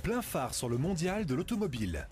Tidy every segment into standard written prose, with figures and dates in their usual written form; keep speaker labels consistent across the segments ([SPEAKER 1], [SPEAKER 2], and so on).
[SPEAKER 1] Plein phare sur le mondial de l'automobile.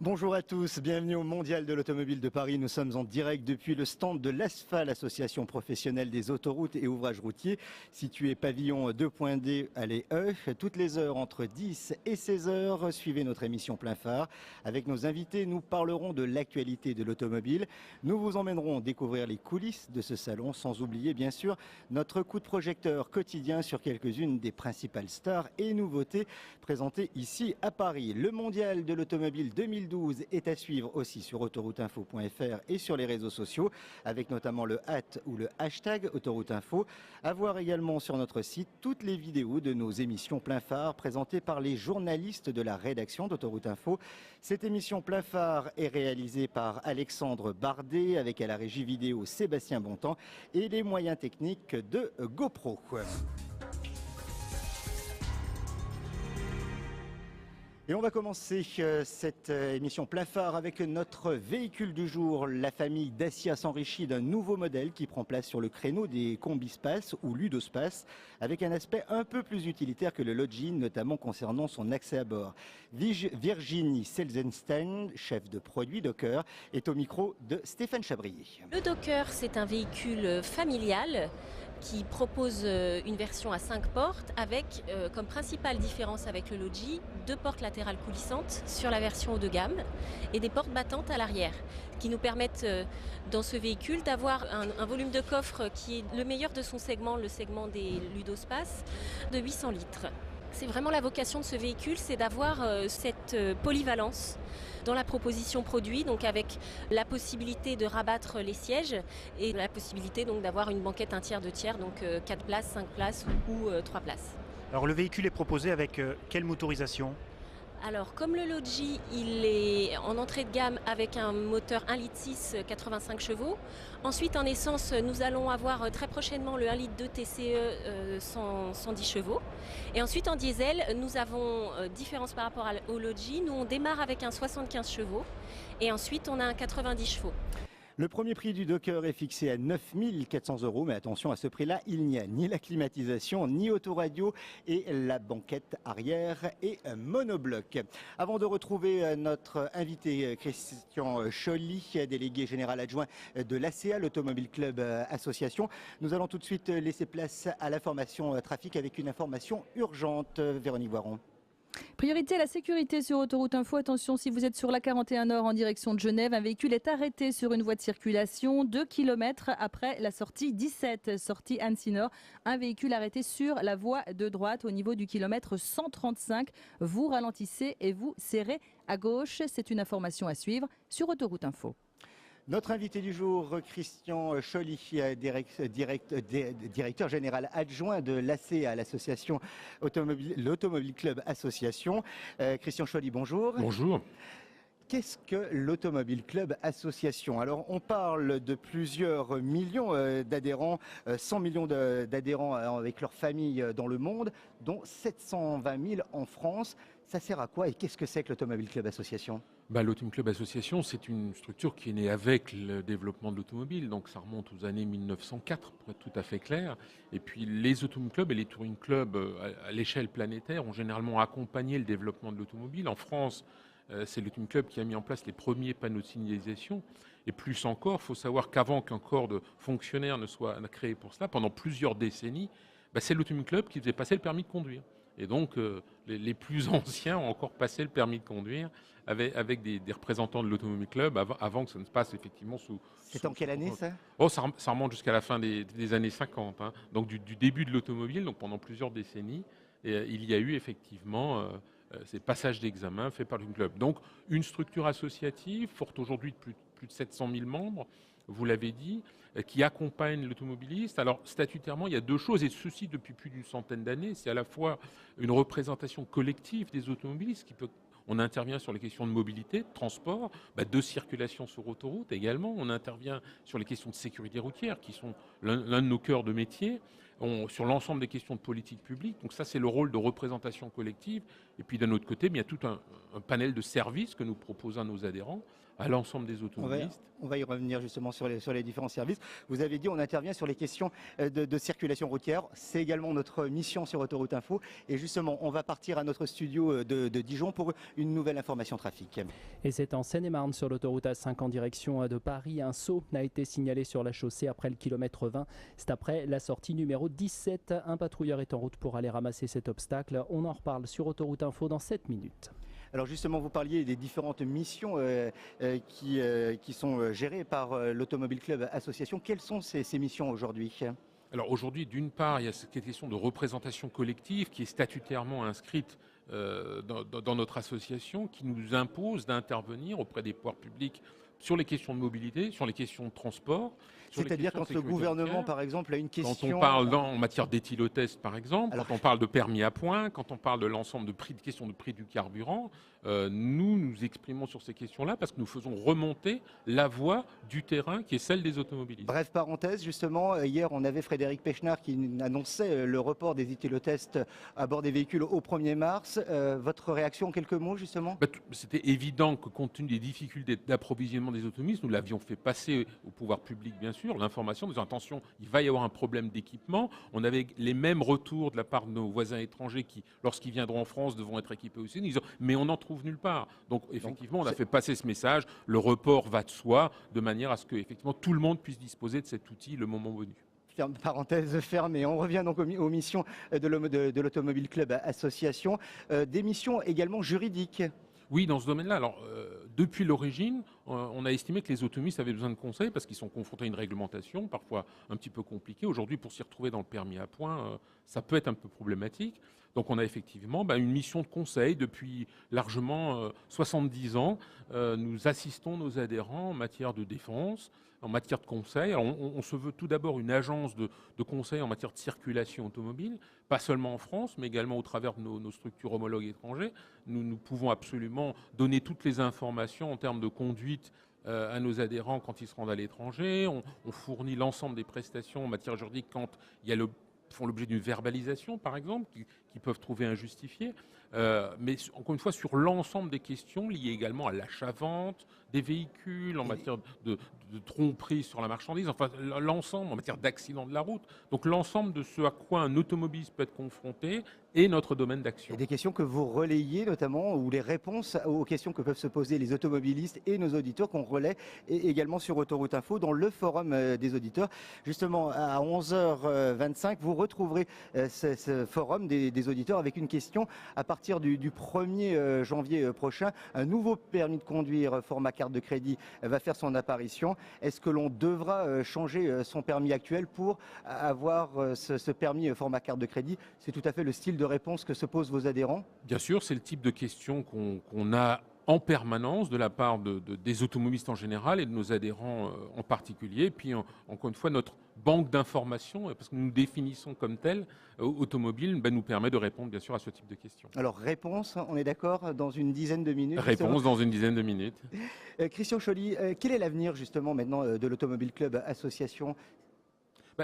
[SPEAKER 2] Bonjour à tous, bienvenue au Mondial de l'Automobile de Paris. Nous sommes en direct depuis le stand de l'ASPHA, l'association professionnelle des autoroutes et ouvrages routiers, situé pavillon 2.D, allée E. Toutes les heures entre 10 et 16 heures, suivez notre émission Plein phare. Avec nos invités, nous parlerons de l'actualité de l'automobile. Nous vous emmènerons découvrir les coulisses de ce salon, sans oublier bien sûr notre coup de projecteur quotidien sur quelques-unes des principales stars et nouveautés présentées ici à Paris. Le Mondial de l'Automobile 2012 est à suivre aussi sur autorouteinfo.fr et sur les réseaux sociaux, avec notamment le @ ou le hashtag autorouteinfo. À voir également sur notre site toutes les vidéos de nos émissions Plein phare présentées par les journalistes de la rédaction d'Autoroute Info. Cette émission Plein phare est réalisée par Alexandre Bardet, avec à la régie vidéo Sébastien Bontemps et les moyens techniques de GoPro. Et on va commencer cette émission Plein phare avec notre véhicule du jour. La famille Dacia s'enrichit d'un nouveau modèle qui prend place sur le créneau des Combispace ou Ludospace, avec un aspect un peu plus utilitaire que le Login, notamment concernant son accès à bord. Virginie Selzenstein, chef de produit Docker, est au micro de Stéphane Chabrier.
[SPEAKER 3] Le Docker, c'est un véhicule familial qui propose une version à 5 portes avec comme principale différence avec le Logi 2 portes latérales coulissantes sur la version haut de gamme et des portes battantes à l'arrière qui nous permettent dans ce véhicule d'avoir un volume de coffre qui est le meilleur de son segment, le segment des Ludospace, de 800 litres. C'est vraiment la vocation de ce véhicule, c'est d'avoir cette polyvalence dans la proposition produit, donc avec la possibilité de rabattre les sièges et la possibilité donc d'avoir une banquette 1/3, 2/3, donc 4 places, 5 places ou 3 places.
[SPEAKER 4] Alors le véhicule est proposé avec quelle motorisation ?
[SPEAKER 3] Alors comme le Logi, il est en entrée de gamme avec un moteur 1,6 litre 85 chevaux. Ensuite en essence, nous allons avoir très prochainement le 1,2 litre TCE 110 chevaux. Et ensuite en diesel, nous avons différence par rapport au Logi. Nous on démarre avec un 75 chevaux et ensuite on a un 90 chevaux.
[SPEAKER 2] Le premier prix du Docker est fixé à 9 400 €, mais attention, à ce prix-là, il n'y a ni la climatisation, ni autoradio et la banquette arrière est monobloc. Avant de retrouver notre invité Christian Scholli, délégué général adjoint de l'ACA, l'Automobile Club Association, nous allons tout de suite laisser place à l'information trafic avec une information urgente. Véronique Voiron.
[SPEAKER 5] Priorité à la sécurité sur Autoroute Info. Attention, si vous êtes sur la 41 Nord en direction de Genève, un véhicule est arrêté sur une voie de circulation 2 km après la sortie 17, sortie Annecy-Nord. Un véhicule arrêté sur la voie de droite au niveau du kilomètre 135. Vous ralentissez et vous serrez à gauche. C'est une information à suivre sur Autoroute Info.
[SPEAKER 2] Notre invité du jour, Christian Scholli, directeur général adjoint de l'ACA, l'association l'Automobile Club Association. Christian Scholli, bonjour.
[SPEAKER 6] Bonjour.
[SPEAKER 2] Qu'est-ce que l'Automobile Club Association? Alors, on parle de plusieurs millions d'adhérents, 100 millions d'adhérents avec leurs familles dans le monde, dont 720 000 en France. Ça sert à quoi et qu'est-ce que c'est que l'Automobile Club Association?
[SPEAKER 6] L'Automobile Club Association, c'est une structure qui est née avec le développement de l'automobile, donc ça remonte aux années 1904 pour être tout à fait clair. Et puis les Automobile Club et les Touring Club à l'échelle planétaire ont généralement accompagné le développement de l'automobile. En France, c'est l'Automobile Club qui a mis en place les premiers panneaux de signalisation. Et plus encore, il faut savoir qu'avant qu'un corps de fonctionnaires ne soit créé pour cela, pendant plusieurs décennies, c'est l'Automobile Club qui faisait passer le permis de conduire. Et donc, les plus anciens ont encore passé le permis de conduire avec des représentants de l'Automobile Club avant que ça ne se passe effectivement sous...
[SPEAKER 2] C'est en quelle année ça?
[SPEAKER 6] Ça remonte jusqu'à la fin des années 50. Hein. Donc du début de l'automobile, donc pendant plusieurs décennies, il y a eu effectivement ces passages d'examen faits par l'Automobile Club. Donc une structure associative forte aujourd'hui de plus de 700 000 membres, vous l'avez dit, qui accompagne l'automobiliste. Alors, statutairement, il y a deux choses, et ceci depuis plus d'une centaine d'années. C'est à la fois une représentation collective des automobilistes, on intervient sur les questions de mobilité, de transport, de circulation sur autoroute également. On intervient sur les questions de sécurité routière, qui sont l'un de nos cœurs de métier. Sur l'ensemble des questions de politique publique. Donc ça, c'est le rôle de représentation collective. Et puis d'un autre côté, il y a tout un panel de services que nous proposons à nos adhérents, à l'ensemble des automobilistes.
[SPEAKER 2] On va y revenir justement sur les différents services. Vous avez dit on intervient sur les questions de circulation routière. C'est également notre mission sur Autoroute Info. Et justement, on va partir à notre studio de Dijon pour une nouvelle information trafic.
[SPEAKER 7] Et c'est en Seine-et-Marne sur l'autoroute A5 en direction de Paris. Un saut a été signalé sur la chaussée après le kilomètre 20. C'est après la sortie numéro 17. Un patrouilleur est en route pour aller ramasser cet obstacle. On en reparle sur Autoroute Info dans 7 minutes.
[SPEAKER 2] Alors justement, vous parliez des différentes missions qui sont gérées par l'Automobile Club Association. Quelles sont ces missions aujourd'hui ?
[SPEAKER 6] Alors aujourd'hui, d'une part, il y a cette question de représentation collective qui est statutairement inscrite dans notre association, qui nous impose d'intervenir auprès des pouvoirs publics sur les questions de mobilité, sur les questions de transport.
[SPEAKER 2] C'est-à-dire quand le gouvernement, par exemple, a une question...
[SPEAKER 6] Quand on parle en matière d'éthylotest, par exemple, quand on parle de permis à points, quand on parle de l'ensemble de questions de prix du carburant, nous exprimons sur ces questions-là parce que nous faisons remonter la voix du terrain qui est celle des automobilistes.
[SPEAKER 2] Bref parenthèse, justement, hier on avait Frédéric Pechnard qui annonçait le report des éthylotests à bord des véhicules au 1er mars. Votre réaction en quelques mots, justement ?
[SPEAKER 6] C'était évident que compte tenu des difficultés d'approvisionnement des automobilistes, nous l'avions fait passer au pouvoir public, bien sûr, l'information, en disant attention, il va y avoir un problème d'équipement. On avait les mêmes retours de la part de nos voisins étrangers qui, lorsqu'ils viendront en France, devront être équipés aussi. Nous disons, mais on n'en trouve nulle part. Donc effectivement, on a fait passer ce message. Le report va de soi, de manière à ce que effectivement tout le monde puisse disposer de cet outil le moment venu.
[SPEAKER 2] Parenthèse fermée. On revient donc aux missions de l'Automobile Club Association. Des missions également juridiques.
[SPEAKER 6] Oui, dans ce domaine-là. Alors, depuis l'origine, on a estimé que les automobilistes avaient besoin de conseils parce qu'ils sont confrontés à une réglementation parfois un petit peu compliquée. Aujourd'hui, pour s'y retrouver dans le permis à points, ça peut être un peu problématique. Donc, on a effectivement une mission de conseil depuis largement 70 ans. Nous assistons nos adhérents en matière de défense, en matière de conseil. Alors, on se veut tout d'abord une agence de conseil en matière de circulation automobile, pas seulement en France, mais également au travers de nos structures homologues étrangères. Nous pouvons absolument donner toutes les informations en termes de conduite à nos adhérents quand ils se rendent à l'étranger. On fournit l'ensemble des prestations en matière juridique quand il y a font l'objet d'une verbalisation, par exemple, qui peuvent trouver injustifiée. Mais encore une fois, sur l'ensemble des questions liées également à l'achat-vente des véhicules, en matière de tromperie sur la marchandise, enfin l'ensemble en matière d'accident de la route. Donc l'ensemble de ce à quoi un automobiliste peut être confronté est notre domaine d'action.
[SPEAKER 2] Des questions que vous relayez notamment, ou les réponses aux questions que peuvent se poser les automobilistes et nos auditeurs qu'on relaie également sur Autoroute Info dans le forum des auditeurs. Justement, à 11h25, vous retrouverez ce forum des auditeurs avec une question. À partir du 1er janvier prochain, un nouveau permis de conduire format carte de crédit va faire son apparition. Est-ce que l'on devra changer son permis actuel pour avoir ce permis format carte de crédit ? C'est tout à fait le style de réponse que se posent vos adhérents ?
[SPEAKER 6] Bien sûr, c'est le type de question qu'on a en permanence de la part des automobilistes en général et de nos adhérents en particulier. Et puis, encore une fois, notre banque d'informations, parce que nous nous définissons comme tel, automobile, nous permet de répondre bien sûr à ce type de questions.
[SPEAKER 2] Alors, réponse, on est d'accord, dans une dizaine de minutes.
[SPEAKER 6] Réponse dans une dizaine de minutes.
[SPEAKER 2] Christian Choly, quel est l'avenir justement maintenant de l'Automobile Club Association ?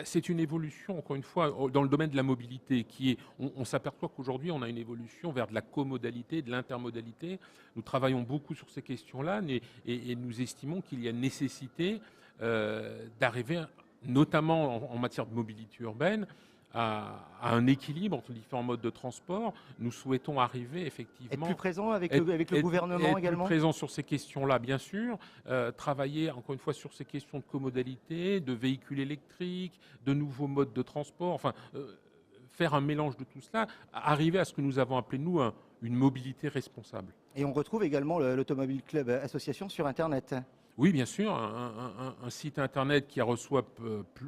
[SPEAKER 6] C'est une évolution, encore une fois, dans le domaine de la mobilité, on s'aperçoit qu'aujourd'hui, on a une évolution vers de la comodalité, de l'intermodalité. Nous travaillons beaucoup sur ces questions-là et nous estimons qu'il y a nécessité d'arriver, notamment en matière de mobilité urbaine, à un équilibre entre différents modes de transport. Nous souhaitons arriver effectivement...
[SPEAKER 2] Être plus présent avec le gouvernement également ?
[SPEAKER 6] Être plus présent sur ces questions-là, bien sûr. Travailler, encore une fois, sur ces questions de comodalité, de véhicules électriques, de nouveaux modes de transport. Enfin, faire un mélange de tout cela, arriver à ce que nous avons appelé, nous, une mobilité responsable.
[SPEAKER 2] Et on retrouve également l'Automobile Club Association sur Internet ?
[SPEAKER 6] Oui, bien sûr. Un site Internet qui reçoit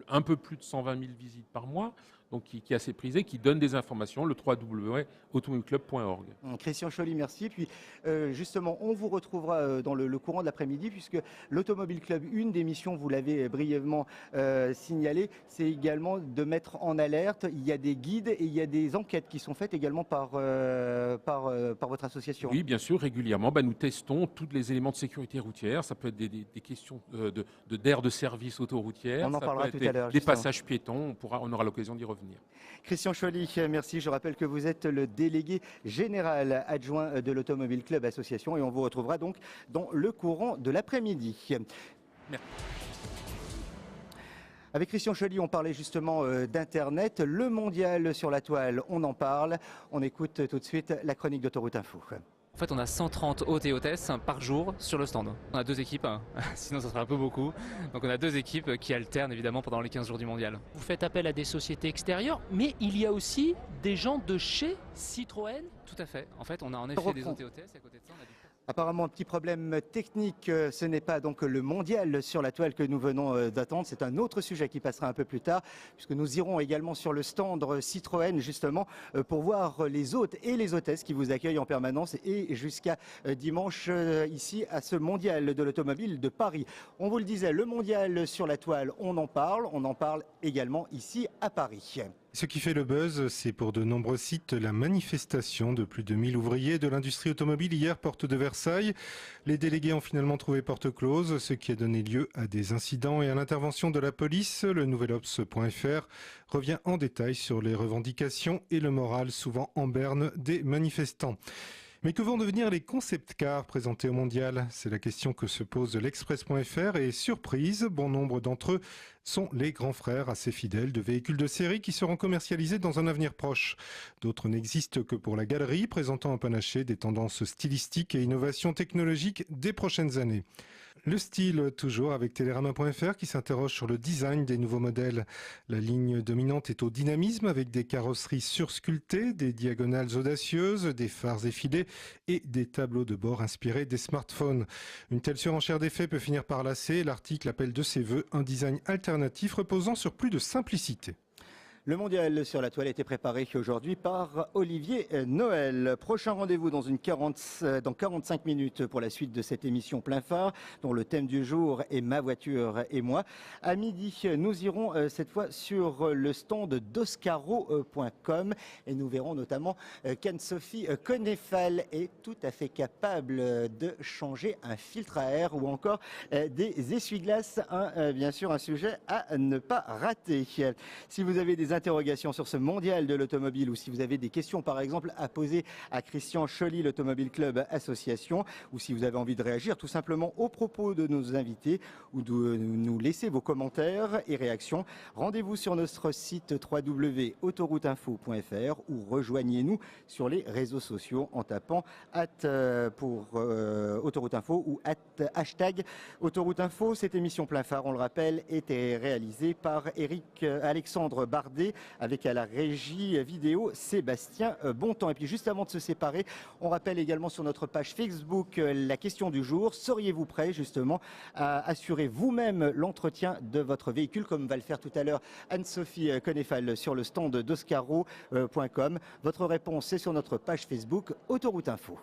[SPEAKER 6] un peu plus de 120 000 visites par mois, donc qui est assez prisé, qui donne des informations, le www.automobileclub.org.
[SPEAKER 2] Christian Choly, merci. Puis justement, on vous retrouvera dans le courant de l'après-midi, puisque l'Automobile Club, une des missions, vous l'avez brièvement signalé, c'est également de mettre en alerte. Il y a des guides et il y a des enquêtes qui sont faites également par votre association.
[SPEAKER 6] Oui, bien sûr, régulièrement. Nous testons tous les éléments de sécurité routière. Ça peut être des questions d'aire de service autoroutière.
[SPEAKER 2] On en parlera tout à l'heure.
[SPEAKER 6] Des passages piétons. On aura l'occasion d'y revenir. revenir.
[SPEAKER 2] Christian Choly, merci. Je rappelle que vous êtes le délégué général adjoint de l'Automobile Club Association et on vous retrouvera donc dans le courant de l'après-midi.
[SPEAKER 6] Merci.
[SPEAKER 2] Avec Christian Choly, on parlait justement d'Internet. Le mondial sur la toile, on en parle. On écoute tout de suite la chronique d'Autoroute Info.
[SPEAKER 8] En fait, on a 130 hôtes et hôtesses par jour sur le stand. On a 2 équipes, sinon ça serait un peu beaucoup. Donc on a 2 équipes qui alternent évidemment pendant les 15 jours du mondial.
[SPEAKER 9] Vous faites appel à des sociétés extérieures, mais il y a aussi des gens de chez Citroën.
[SPEAKER 8] Tout à fait. En fait, on a en effet des hôtes et hôtesses et à côté de ça, on a du...
[SPEAKER 2] Apparemment, un petit problème technique, ce n'est pas donc le mondial sur la toile que nous venons d'attendre, c'est un autre sujet qui passera un peu plus tard, puisque nous irons également sur le stand Citroën justement pour voir les hôtes et les hôtesses qui vous accueillent en permanence et jusqu'à dimanche ici à ce mondial de l'automobile de Paris. On vous le disait, le mondial sur la toile, on en parle également ici à Paris.
[SPEAKER 10] Ce qui fait le buzz, c'est pour de nombreux sites la manifestation de plus de 1000 ouvriers de l'industrie automobile hier, porte de Versailles. Les délégués ont finalement trouvé porte close, ce qui a donné lieu à des incidents et à l'intervention de la police. Le nouvelobs.fr revient en détail sur les revendications et le moral souvent en berne des manifestants. Mais que vont devenir les concept cars présentés au mondial? C'est la question que se pose l'Express.fr et surprise, bon nombre d'entre eux sont les grands frères assez fidèles de véhicules de série qui seront commercialisés dans un avenir proche. D'autres n'existent que pour la galerie, présentant un panaché des tendances stylistiques et innovations technologiques des prochaines années. Le style, toujours avec Télérama.fr qui s'interroge sur le design des nouveaux modèles. La ligne dominante est au dynamisme avec des carrosseries sursculptées, des diagonales audacieuses, des phares effilés et des tableaux de bord inspirés des smartphones. Une telle surenchère d'effets peut finir par lasser. L'article appelle de ses voeux un design alternatif reposant sur plus de simplicité.
[SPEAKER 2] Le mondial sur la toile a été préparé aujourd'hui par Olivier Noël. Prochain rendez-vous dans 45 minutes pour la suite de cette émission Plein Phare, dont le thème du jour est Ma voiture et moi. À midi, nous irons cette fois sur le stand d'Oscaro.com et nous verrons notamment qu'Anne-Sophie Konefal est tout à fait capable de changer un filtre à air ou encore des essuie-glaces. Bien sûr, un sujet à ne pas rater. Si vous avez des interrogations sur ce mondial de l'automobile ou si vous avez des questions par exemple à poser à Christian Choly, l'Automobile Club Association, ou si vous avez envie de réagir tout simplement aux propos de nos invités ou de nous laisser vos commentaires et réactions, rendez-vous sur notre site www.autorouteinfo.fr ou rejoignez-nous sur les réseaux sociaux en tapant pour Autoroute Info ou hashtag Autoroute Info. Cette émission Plein Phare, on le rappelle, était réalisée par Alexandre Bardet avec à la régie vidéo Sébastien Bontemps. Et puis juste avant de se séparer, on rappelle également sur notre page Facebook la question du jour. Seriez-vous prêt justement à assurer vous-même l'entretien de votre véhicule comme va le faire tout à l'heure Anne-Sophie Konefal sur le stand d'Oscaro.com. Votre réponse est sur notre page Facebook Autoroute Info.